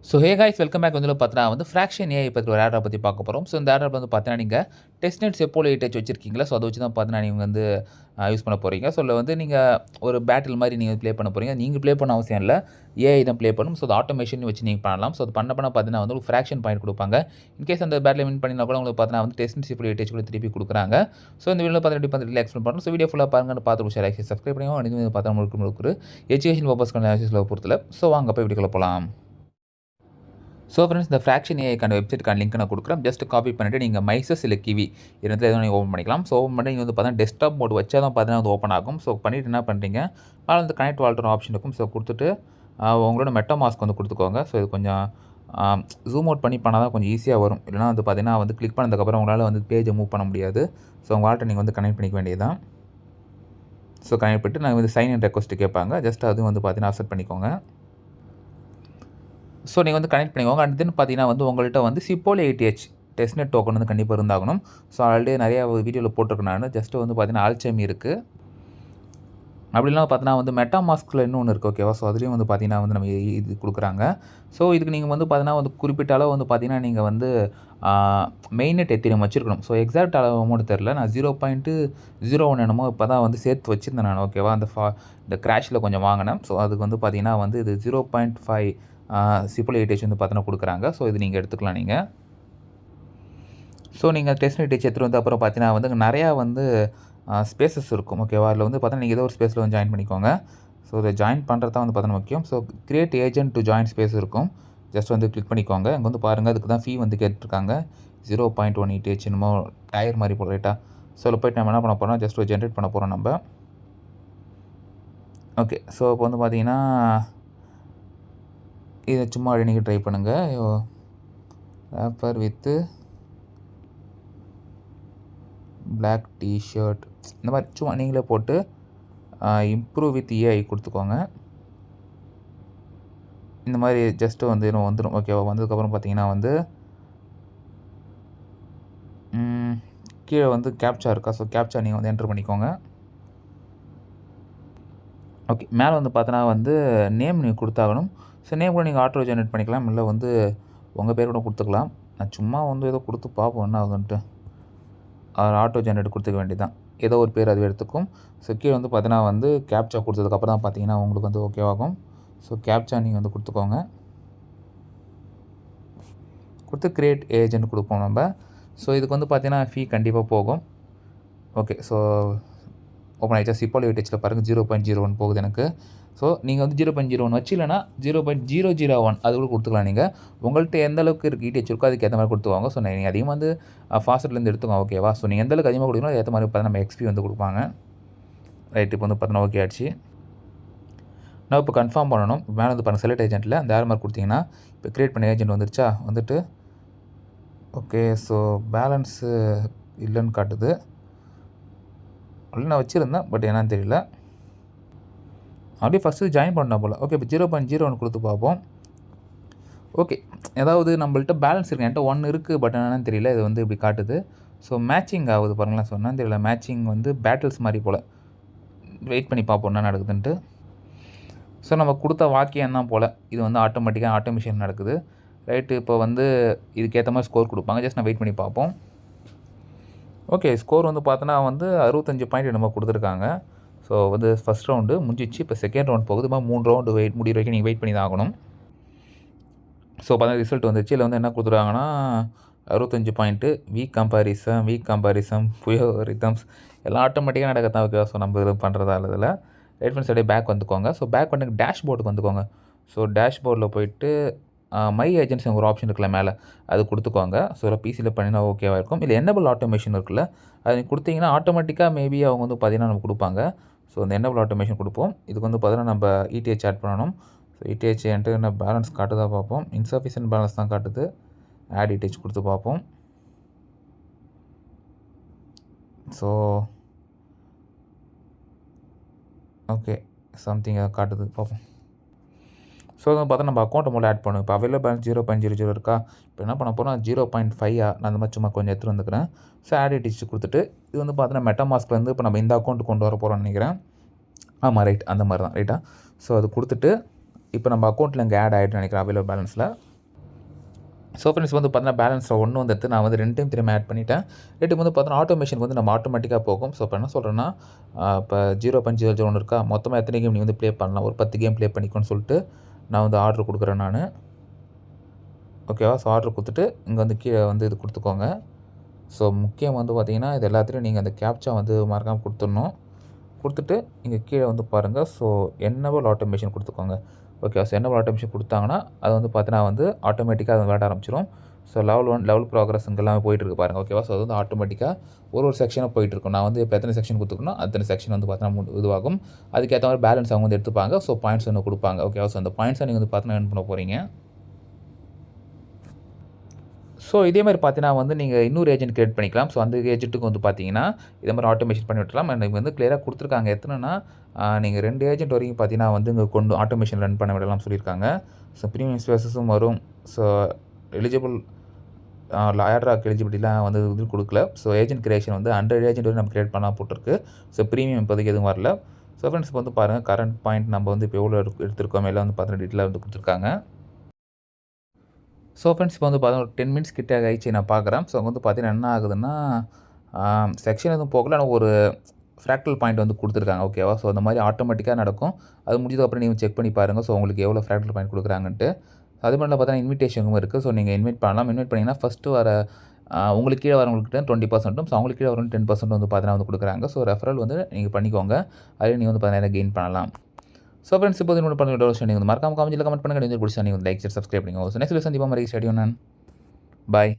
So hey guys welcome back வந்து பார்த்தீங்கன்னா வந்து ஃப்ராக்ஷன் ஏஐ பற்றி ஒரு ஆடரை பற்றி பார்க்க போகிறோம். ஸோ இந்த ஆடர் வந்து பார்த்தீங்கன்னா நீங்கள் டெஸ்ட்நெட் செப்போல ஏடிஹெச் வச்சிருக்கீங்களா? ஸோ அதை வச்சு தான் பார்த்தீங்கன்னா நீங்கள் வந்து யூஸ் பண்ண போகிறீங்க. ஸோ அதில் வந்து நீங்கள் ஒரு பேட்டில் மாதிரி நீங்கள் ப்ளே பண்ண போகிறீங்க. நீங்கள் ப்ளே பண்ண அவசியம் இல்லை, ஏஐ தான் ப்ளே பண்ணும். ஸோ அது ஆட்டோமேஷன் வச்சு நீங்கள் பண்ணலாம். ஸோ அது பண்ண பார்த்தீங்கன்னா வந்து ஒரு ஃப்ராக்ஷன் பாயிண்ட் கொடுப்பாங்க. இன்கேஸ் அந்த பேட்டில் வின் பண்ணினா கூட உங்களுக்கு பார்த்தீங்கன்னா வந்து டெஸ்ட்நெட் செப்போல ஏடிஹெச் கூட திருப்பி கொடுக்குறாங்க. ஸோ இந்த வீடியோ பார்த்துட்டு எப்படி எக்ஸ்பிளைன் பண்ணுறோம். ஸோ வீடியோ ஃபுல்லாக பாருங்க, பார்த்து ஷேர் ஆகி சப்ஸ்கிரைப் பண்ணி வந்து பார்த்தா முழுக்க எஜுகேஷன் பர்பஸ்க்கான ஆக்சஸில் பொறுத்தல. ஸோ வாங்க போய் வீடியோக்குள்ள போகலாம். ஸோ ஃப்ரெண்ட்ஸ், இந்த ஃப்ராக்ஷன் ஏஐக்கான வெப்சைட்டுக்கான லிங்க் நான் கொடுக்குறேன். ஜஸ்ட் காப்பி பண்ணிவிட்டு நீங்கள் மைசஸ் இல்லை கிவி இரண்டில் எதுவும் நீங்கள் ஓப்பன் பண்ணிக்கலாம். ஸோ ஓப்பன் பண்ணி நீங்கள் வந்து பார்த்தீங்கன்னா டெஸ்க்டாப் மோட் வச்சா தான் பார்த்தீங்கன்னா அது ஓப்பன் ஆகும். ஸோ பண்ணிவிட்டு என்ன பண்ணுறீங்க, அதில் வந்து கனெக்ட் வால்டர் ஆப்ஷன் இருக்கும். ஸோ கொடுத்துட்டு உங்களோட மெட்டாமாஸ்க் வந்து கொடுத்துக்கோங்க. ஸோ இது கொஞ்சம் ஜூம் அவுட் பண்ணால் தான் கொஞ்சம் ஈஸியாக வரும். இல்லைனா வந்து பார்த்தீங்கன்னா வந்து கிளிக் பண்ணதுக்கப்புறம் உங்களால் வந்து பேஜை மூவ் பண்ண முடியாது. ஸோ உங்கள் வால்ட்டை நீங்கள் வந்து கனெக்ட் பண்ணிக்க வேண்டியது தான். ஸோ கனெக்ட் பண்ணிட்டு நான் வந்து சைன் இன் ரெக்வஸ்ட் கேட்பாங்க. ஜஸ்ட் அதுவும் வந்து பார்த்தீங்கன்னா அக்செப்ட் பண்ணிக்கோங்க. ஸோ நீங்கள் வந்து கனெக்ட் பண்ணிக்கோங்க. அண்ட் தென் பார்த்தீங்கன்னா வந்து உங்கள்கிட்ட வந்து சிப்போல ஏடிஹெச் டெஸ்ட்நெட் டோக்கன் வந்து கண்டிப்பாக இருந்தாகணும். ஸோ ஆல்ரெடி நிறையா வீடியோவில் போட்டிருக்கேன் நான். ஜஸ்ட்டு வந்து பார்த்தீங்கன்னா ஆல்செமி இருக்குது. அப்படி இல்லாமல் பார்த்தீங்கன்னா வந்து மெட்டாமாஸ்கில் இன்னொன்று இருக்குது, ஓகேவா? ஸோ அதுலேயும் வந்து பார்த்தீங்கன்னா வந்து நம்ம இது கொடுக்குறாங்க. ஸோ இதுக்கு நீங்கள் வந்து பார்த்தீங்கன்னா வந்து குறிப்பிட்ட அளவு வந்து பார்த்தீங்கன்னா நீங்கள் வந்து மெயின்நெட் எத்திரியம் வச்சிருக்கணும். ஸோ எக்ஸாக்ட் அளவு அமௌண்ட் தெரில, நான் 0.01 என்னமோ இப்போ தான் வந்து சேர்த்து வச்சுருந்தேன் நான், ஓகேவா? இந்த கிராஷில் கொஞ்சம் வாங்கினேன். ஸோ அதுக்கு வந்து பார்த்தீங்கன்னா வந்து இது 0.5 சிப்போல ஏடிஹெச் வந்து பார்த்தீங்கன்னா கொடுக்குறாங்க. ஸோ இது நீங்கள் எடுத்துக்கலாம் நீங்கள். ஸோ நீங்கள் டெஸ்ட்நெட் ஏடிஹெச் எடுத்துகிட்டு வந்து அப்புறம் பார்த்தீங்கன்னா வந்து நிறையா வந்து ஸ்பேசஸ் இருக்கும், ஓகேவா? அதில் வந்து பார்த்தீங்கன்னா நீங்கள் ஏதோ ஒரு ஸ்பேஸில் வந்து ஜாயின் பண்ணிக்கோங்க. ஸோ இதை ஜாயின் பண்ணுறது தான் வந்து பார்த்தீங்கன்னா முக்கியம். So create agent to join space இருக்கும். ஜஸ்ட் வந்து கிளிக் பண்ணிக்கோங்க. இங்கே வந்து பாருங்கள், அதுக்கு தான் ஃபீ வந்து கேட்டுருக்காங்க 0.1 ETH என்னமோ டயர் மாதிரி போல் ரைட்டாக. ஸோ அதில் போய்ட்டு நம்ம என்ன பண்ண போகிறோம், ஜஸ்ட் ஒரு ஜென்ரேட் பண்ண போகிறோம் நம்ம. ஓகே, ஸோ இப்போ வந்து பார்த்தீங்கன்னா இதை சும்மா நீங்கள் ட்ரை பண்ணுங்கள். ரேப்பர் வித்து பிளாக் டிஷர்ட் இந்த மாதிரி சும்மா நீங்களே போட்டு இம்ப்ரூவ் வித் ஏஐ கொடுத்துக்கோங்க. இந்த மாதிரி ஜஸ்ட்டு வந்து இன்னும் வந்துடும், ஓகேவா? வந்ததுக்கப்புறம் பார்த்தீங்கன்னா வந்து கீழே வந்து கேப்சா இருக்கா? ஸோ கேப்சா நீங்கள் வந்து என்ட்ரு பண்ணிக்கோங்க. ஓகே, மேலே வந்து பார்த்தோன்னா வந்து நேம் நீங்கள் கொடுத்தாகணும். ஸோ நேம் கூட நீங்கள் ஆட்டோ ஜென்ரேட் பண்ணிக்கலாம், இல்லை வந்து உங்கள் பேர் கூட கொடுத்துக்கலாம். நான் சும்மா வந்து ஏதோ கொடுத்து பார்ப்போம் என்ன ஆகுதுன்ட்டு. ஆட்டோ ஜென்ரேட் கொடுத்துக்க வேண்டியது தான். ஏதோ ஒரு பேர் அது எடுத்துக்கும். ஸோ கீழே வந்து பார்த்தீங்கன்னா வந்து கேப்சா கொடுத்ததுக்கப்புறம் தான் பார்த்தீங்கன்னா உங்களுக்கு வந்து ஓகேவாகும். ஸோ கேப்சா நீங்கள் வந்து கொடுத்துக்கோங்க. கொடுத்து கிரியேட் ஏஜென்ட் கொடுப்போம் நம்ம. ஸோ இதுக்கு வந்து பார்த்தீங்கன்னா ஃபீ கண்டிப்பாக போகும். ஓகே, ஸோ ஓப்பன் ஆகிடுச்சா? சிப்போல ஏடிஹெச்சில் பாருங்கள் 0.01 போகுது எனக்கு. ஸோ நீங்கள் வந்து 0.01 வச்சு இல்லைனா 0.001 அது கூட கொடுத்துக்கலாம் நீங்கள். உங்கள்கிட்ட எந்த அளவுக்கு ETH இருக்கோ அதுக்கு ஏற்ற மாதிரி கொடுத்துவாங்க. ஸோ நீங்கள் அதிகமாக வந்து ஃபாஸ்ட்லேருந்து எடுத்துக்கோங்க, ஓகேவா? ஸோ நீங்கள் எந்த அளவுக்கு அதிகமாக கொடுக்கணும் அதுக்கு ஏற்ற மாதிரி பார்த்தா நம்ம எக்ஸ்பி வந்து கொடுப்பாங்க. ரைட், இப்போ வந்து பார்த்தீங்கன்னா ஓகே ஆச்சு. நான் இப்போ கன்ஃபார்ம் பண்ணணும். மேலே வந்து பாருங்கள் செலக்ட் ஏஜென்ட்டில் அந்த ஏர் மார்க் கொடுத்தீங்கன்னா இப்போ க்ரியேட் பண்ண ஏஜென்ட் வந்துருச்சா? வந்துட்டு ஓகே, ஸோ பேலன்ஸு இல்லைன்னு காட்டுது. ஆல்ரெடி நான் வச்சுருந்தேன், பட் என்னன்னு தெரியல. அப்படியே ஃபஸ்ட்டு ஜாயின் பண்ணால் போல். ஓகே, இப்போ 0.01 கொடுத்து பார்ப்போம். ஓகே, ஏதாவது நம்மள்ட்ட பேலன்ஸ் இருக்குது, என்கிட்ட 1 இருக்குது, பட் என்னென்னு தெரியல, இது வந்து இப்படி காட்டுது. ஸோ மேட்சிங் ஆகுது பாருங்களேன். ஸோ என்னன்னு தெரியல, மேட்சிங் வந்து பேட்டில்ஸ் மாதிரி போல். வெயிட் பண்ணி பார்ப்போம் என்ன நடக்குதுன்ட்டு. ஸோ நம்ம கொடுத்த வாக்கியம் தான் போல், இது வந்து ஆட்டோமேட்டிக்காக ஆட்டோமேஷன் நடக்குது. ரைட்டு, இப்போ வந்து இதுக்கேற்ற மாதிரி ஸ்கோர் கொடுப்பாங்க. ஜஸ்ட் நான் வெயிட் பண்ணி பார்ப்போம். ஓகே, ஸ்கோர் வந்து பார்த்தோன்னா வந்து 65 பாயிண்ட் என்னமோ கொடுத்துருக்காங்க. ஸோ வந்து ஃபஸ்ட் ரவுண்டு முடிஞ்சிச்சு. இப்போ செகண்ட் ரவுண்ட் போகுது. 3 ரவுண்டு முடிகிற வரைக்கும் நீங்கள் வெயிட் பண்ணி தான் ஆகணும். ஸோ பார்த்தா ரிசல்ட் வந்துச்சு. இதில் வந்து என்ன கொடுத்துருக்காங்கன்னா 65 பாயிண்ட்டு. வீக் கம்பாரிசம் புயோ ரிதம்ஸ் எல்லாம் ஆட்டோமேட்டிக்காக நடக்கத்தான், ஓகேவா? ஸோ நம்ம இதில் பண்ணுறதா இதில் ரைட் ஃப்ரெண்ட்ஸ் அப்படியே பேக் வந்துக்கோங்க. ஸோ பேக் வந்து டேஷ்போர்டுக்கு வந்துக்கோங்க. ஸோ டேஷ்போர்டில் போயிட்டு மை ஏஜென்சி ஒரு ஆப்ஷன் இருக்குல்ல மேலே, அது கொடுத்துக்கோங்க. ஸோ பிசியில் பண்ணினா ஓகேவாக இருக்கும். இல்லை என்னபிள் ஆட்டோமேஷன் இருக்குல்ல, அது நீங்கள் கொடுத்தீங்கன்னா ஆட்டோமேட்டிக்காக மேபி அவங்க வந்து பார்த்தீங்கன்னா நம்ம கொடுப்பாங்க. ஸோ அந்த என்னபிள் ஆட்டோமேஷன் கொடுப்போம். இதுக்கு வந்து பார்த்தீங்கன்னா நம்ம ETH ஆட் பண்ணணும். ஸோ ETH என்ட்டு என்ன பேலன்ஸ் காட்டுதா பார்ப்போம். இன்சஃபிஷியன்ட் பேலன்ஸ் தான் காட்டுது. ஆட் ETH கொடுத்து பார்ப்போம். ஸோ ஓகே, சம்திங் காட்டுது பார்ப்போம். ஸோ வந்து பார்த்தா நம்ம அக்கௌண்ட்டை மூலம் ஆட் பண்ணும். இப்போ அவைலபிள் பேலன்ஸ் 0.00 இருக்கா? இப்போ என்ன பண்ண போகிறோம், 0.5 நான் அந்த மாதிரி சும்மா கொஞ்சம் எடுத்துகிட்டு வந்துக்கிறேன். ஸோ ஆட் ETH கொடுத்துட்டு இது வந்து பார்த்தீங்கன்னா மெட்டாமாஸ்க்லேருந்து இப்போ நம்ம இந்த அக்கௌண்ட்டு கொண்டு வர போகிறோம்னு நினைக்கிறேன். ஆமாம், ரைட், அந்த மாதிரி தான் ரைட்டா. ஸோ அது கொடுத்துட்டு இப்போ நம்ம அக்கௌண்ட்டில் இங்கே ஆட் ஆகிட்டு நினைக்கிறேன் அவைலபிள் பேலன்ஸில். ஸோ ஃப்ரெண்ட்ஸ் வந்து பார்த்தீங்கன்னா பேலன்ஸில் 1 வந்து எடுத்து நான் வந்து 2 டைம் திரும்ப ஆட் பண்ணிட்டேன். 2 வந்து பார்த்தீங்கன்னா ஆட்டோமேஷனுக்கு வந்து நம்ம ஆட்டோமேட்டிக்கா போகும். ஸோ இப்போ என்ன சொல்றேன்னா, இப்போ 0.001 இருக்கா, மொத்தமா எத்தனை கேம் நீ வந்து ப்ளே பண்ணலாம். ஒரு 10 கேம் ப்ளே பண்ணிக்கோன்னு சொல்லிட்டு நான் வந்து ஆர்டர் குடுக்குறேன் நானு. ஓகேவா? ஸோ ஆர்டர் குடுத்துட்டு, இங்க வந்து கீழ வந்து இது குடுத்துக்கோங்க. ஸோ முக்கியம் வந்து பார்த்தீங்கன்னா, இது எல்லாத்துலயும் நீங்க அந்த கேப்ச்சா வந்து மறக்காம குடுத்துடணும். குடுத்துட்டு, இங்க கீழ வந்து பாருங்க. ஸோ எனேபிள் ஆட்டோமேஷன் குடுத்துக்கோங்க. ஓகே. ஸோ எனேபிள் ஆட்டோமேஷன் குடுத்தாங்கன்னா, அது வந்து பார்த்தீங்கன்னா வந்து ஆட்டோமேட்டிக்கா அது விளையாட ஆரம்பிச்சுரும். ஸோ லெவல் 1 லெவல் ப்ராக்ரஸ் இங்க எல்லாமே போயிட்டுருக்கு பாருங்க. ஓகேவா? ஸோ அது வந்து ஆட்டோமேட்டிக்கா ஒரு செக்ஷனா போயிட்டுருக்கும். நான் வந்து இப்ப எத்தன செக்ஷன் குடுத்துருக்கனோ, அத்தன செக்ஷன் வந்து பார்த்தீங்கன்னா இதுவாகும். அதுக்கேத்த மாரி பேலன்ஸ் அவங்க வந்து எடுத்துப்பாங்க. ஸோ பாயிண்ட்ஸ் வந்து குடுப்பாங்க. ஓகேவா? ஸோ அந்த பாயிண்ட்ஸ நீங்க வந்து பார்த்தீங்கன்னா எர்ன் பண்ண போறீங்க. ஸோ இதே மாரி பார்த்தீங்கன்னா வந்து நீங்க இன்னொரு ஏஜென்ட் கிரியேட் பண்ணிக்கலாம். ஸோ அந்த ஏஜென்ட்டுக்கு வந்து பார்த்தீங்கன்னா, இதே மாரி ஆட்டோமேஷன் பண்ணி விட்டுறலாம். அண்ட் இங்க வந்து கிளியரா குடுத்துருக்காங்க. எத்தனன்னா, நீங்க 2 ஏஜென்ட் வரைக்கும் பார்த்தீங்கன்னா வந்து இங்க கொண்டு ஆட்டோமேஷன் ரன் பண்ண விடலாம்னு சொல்லியிருக்காங்க. ஸோ பிரீமியம் ஸ்பேஸஸும் வரும். ஸோ எலிஜிபிள் லாயர்ராக் எலிஜிபிலிட்டிலாம் வந்து இது குடுக்கல. ஸோ ஏஜென்ட் கிரியேஷன் வந்து 100 ஏஜென்ட் வரையும் நம்ம கிரியேட் பண்ணலாம் போட்டுருக்கு. ஸோ பிரீமியம் இப்போதைக்கு எதுவும் வரல. ஸோ ஃப்ரெண்ட்ஸ் இப்போ வந்து பாருங்க கரண்ட் பாயிண்ட் நம்ம வந்து இப்போ எவ்வளோ எடுத்திருக்கோம் எல்லாம் வந்து பார்த்தீங்கன்னா டீட்டெயிலா வந்து குடுத்துருக்காங்க. ஸோ ஃப்ரெண்ட்ஸ் இப்போ வந்து பார்த்தீங்கன்னா ஒரு 10 மினிட்ஸ் கிட்ட ஆயிடுச்சு நான் பார்க்குறேன். ஸோ அங்க வந்து பார்த்தீங்கன்னா என்ன ஆகுதுன்னா, செக்ஷன் எதுவும் போகல. ஆனா ஒரு ஃப்ராக்டல் பாயிண்ட் வந்து குடுத்துருக்காங்க. ஓகேவா? ஸோ அந்த மாரி ஆட்டோமேட்டிக்கா நடக்கும். அது முடிஞ்சதுக்கப்புறம் நீங்க செக் பண்ணி பாருங்க. ஸோ உங்களுக்கு எவ்வளோ ஃப்ராக்டல் பாயிண்ட் குடுக்குறாங்கன்ட்டு. அது மட்டும் பார்த்தீங்கன்னா இன்விடேஷனும் இருக்கு. ஸோ நீங்க இன்வைட் பண்ணலாம். இன்வைட் பண்ணீங்கன்னா ஃபர்ஸ்ட்டு வர உங்களுக்கு கீழ வரவங்களுக்கு 20%ம் ஸோ அவங்களுக்கு கீழ வரவங்களுக்கு 10% வந்து பார்த்தீங்கன்னா வந்து குடுக்குறாங்க. ஸோ ரெஃபரல் வந்து நீங்க பண்ணிக்கோங்க. அதில நீங்க வந்து பார்த்தீங்கன்னா கெயின் பண்ணலாம். ஸோ ஃப்ரெண்ட்ஸ் இப்போ இன்னொரு பண்ண வீடியோ நீங்க வந்து மறக்காம கமெண்ட்ல கமெண்ட் பண்ணுங்க. வீடியோ பிடிச்சா நீங்க லைக், ஷேர், சப்ஸ்கிரைப் பண்ணுங்க. ஸோ நெக்ஸ்ட் வீடியோ சந்திப்போம். மறுபடியும் ஸ்டேடியோன் நான். பாய்.